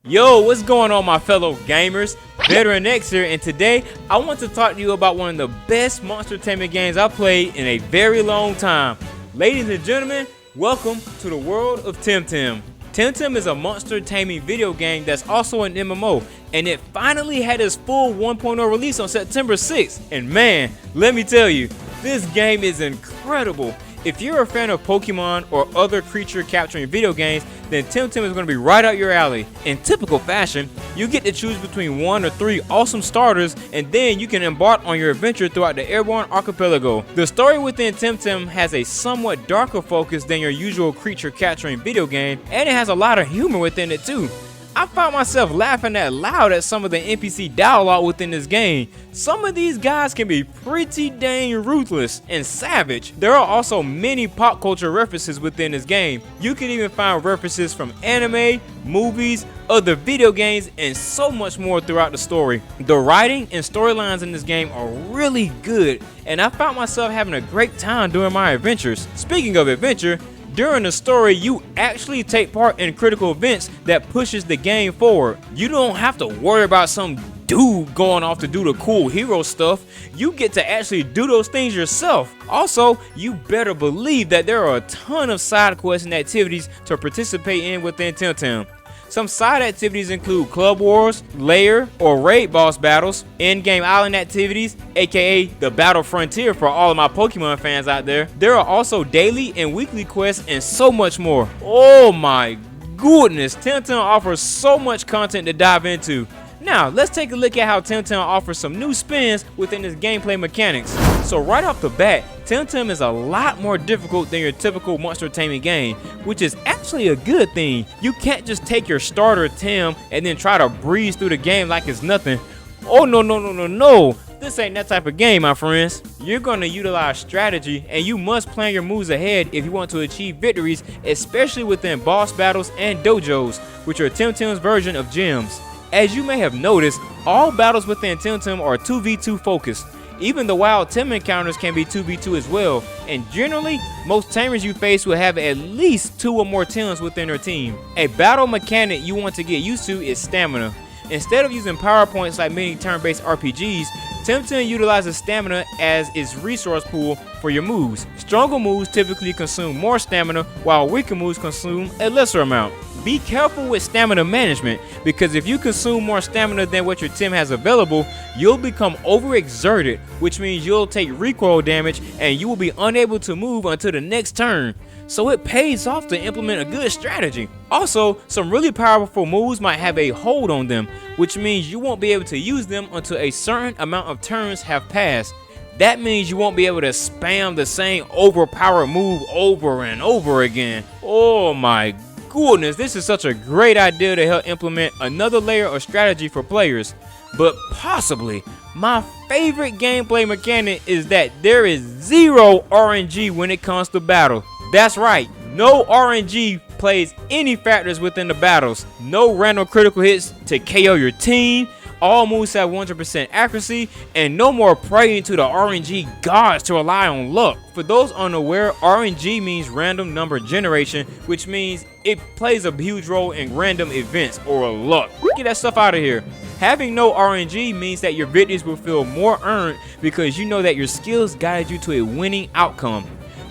Yo, what's going on, my fellow gamers? Veteran X here, and today I want to talk to you about one of the best monster taming games I played in a very long time. Ladies and gentlemen, welcome to the world of Temtem. Temtem is a monster taming video game that's also an MMO, and it finally had its full 1.0 release on September 6th. And man, let me tell you, this game is incredible. If you're a fan of Pokemon or other creature capturing video games, then Temtem is going to be right up your alley. In typical fashion, you get to choose between 1 or 3 awesome starters, and then you can embark on your adventure throughout the airborne archipelago. The story within Temtem has a somewhat darker focus than your usual creature capturing video game, and it has a lot of humor within it too. I found myself laughing out loud at some of the NPC dialogue within this game. Some of these guys can be pretty dang ruthless and savage. There are also many pop culture references within this game. You can even find references from anime, movies, other video games, and so much more throughout the story. The writing and storylines in this game are really good, and I found myself having a great time during my adventures. Speaking of adventure, during the story, you actually take part in critical events that pushes the game forward. You don't have to worry about some dude going off to do the cool hero stuff. You get to actually do those things yourself. Also, you better believe that there are a ton of side quests and activities to participate in within Temtem. Some side activities include club wars, lair or raid boss battles, in-game island activities, aka the battle frontier for all of my Pokemon fans out there. There are also daily and weekly quests and so much more. Oh my goodness, Temtem offers so much content to dive into. Now, let's take a look at how Temtem offers some new spins within its gameplay mechanics. So right off the bat, Temtem is a lot more difficult than your typical monster taming game, which is actually a good thing. You can't just take your starter Tem and then try to breeze through the game like it's nothing. Oh no. This ain't that type of game, my friends. You're going to utilize strategy, and you must plan your moves ahead if you want to achieve victories, especially within boss battles and dojos, which are Temtem's version of gyms. As you may have noticed, all battles within Temtem are 2v2 focused. Even the wild Tem encounters can be 2v2 as well, and generally, most tamers you face will have at least 2 or more Tems within their team. A battle mechanic you want to get used to is stamina. Instead of using power points like many turn-based RPGs, Temtem utilizes stamina as its resource pool for your moves. Stronger moves typically consume more stamina, while weaker moves consume a lesser amount. Be careful with stamina management, because if you consume more stamina than what your Tem has available, you'll become overexerted, which means you'll take recoil damage and you will be unable to move until the next turn. So it pays off to implement a good strategy. Also, some really powerful moves might have a hold on them, which means you won't be able to use them until a certain amount of turns have passed. That means you won't be able to spam the same overpowered move over and over again. Oh my goodness, this is such a great idea to help implement another layer of strategy for players. But possibly my favorite gameplay mechanic is that there is zero RNG when it comes to battle. That's right, no RNG plays any factors within the battles. No random critical hits to KO your team. All moves have 100% accuracy, and no more praying to the RNG gods to rely on luck. For those unaware, RNG means random number generation, which means it plays a huge role in random events or luck. Get that stuff out of here. Having no RNG means that your victories will feel more earned because you know that your skills guided you to a winning outcome.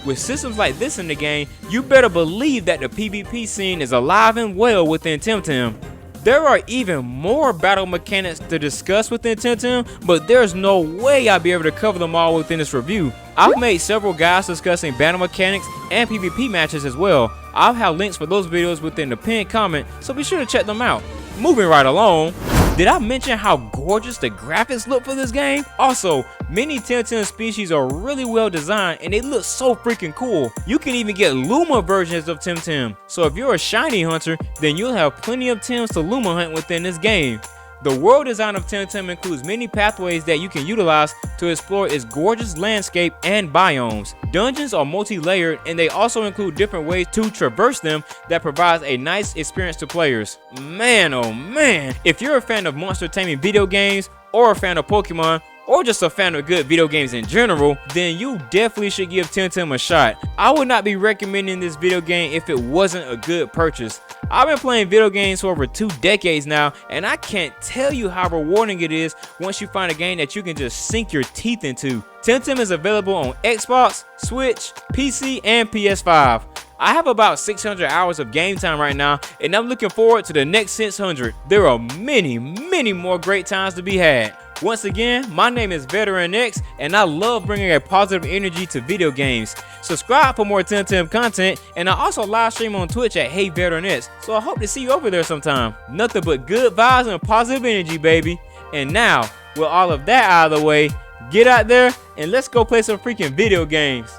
With systems like this in the game, you better believe that the PvP scene is alive and well within Temtem. There are even more battle mechanics to discuss within Temtem, but there's no way I'll be able to cover them all within this review. I've made several guides discussing battle mechanics and PvP matches as well. I'll have links for those videos within the pinned comment, so be sure to check them out. Moving right along, did I mention how gorgeous the graphics look for this game? Also, many Temtem species are really well designed and they look so freaking cool. You can even get Luma versions of Temtem. So if you're a shiny hunter, then you'll have plenty of Tems to Luma hunt within this game. The world design of Temtem includes many pathways that you can utilize to explore its gorgeous landscape and biomes. Dungeons are multi-layered, and they also include different ways to traverse them that provides a nice experience to players. Man, oh man, if you're a fan of monster taming video games, or a fan of Pokemon, or just a fan of good video games in general, then you definitely should give Temtem a shot. I would not be recommending this video game if it wasn't a good purchase. I've been playing video games for over 2 decades now, and I can't tell you how rewarding it is once you find a game that you can just sink your teeth into. Temtem is available on Xbox, Switch, PC, and PS5. I have about 600 hours of game time right now, and I'm looking forward to the next 600. There are many more great times to be had. Once again, my name is Veteran X, and I love bringing a positive energy to video games. Subscribe for more Temtem content, and I also live stream on Twitch at Hey Veteran X, so I hope to see you over there sometime. Nothing but good vibes and positive energy, baby. And now, with all of that out of the way, get out there and let's go play some freaking video games.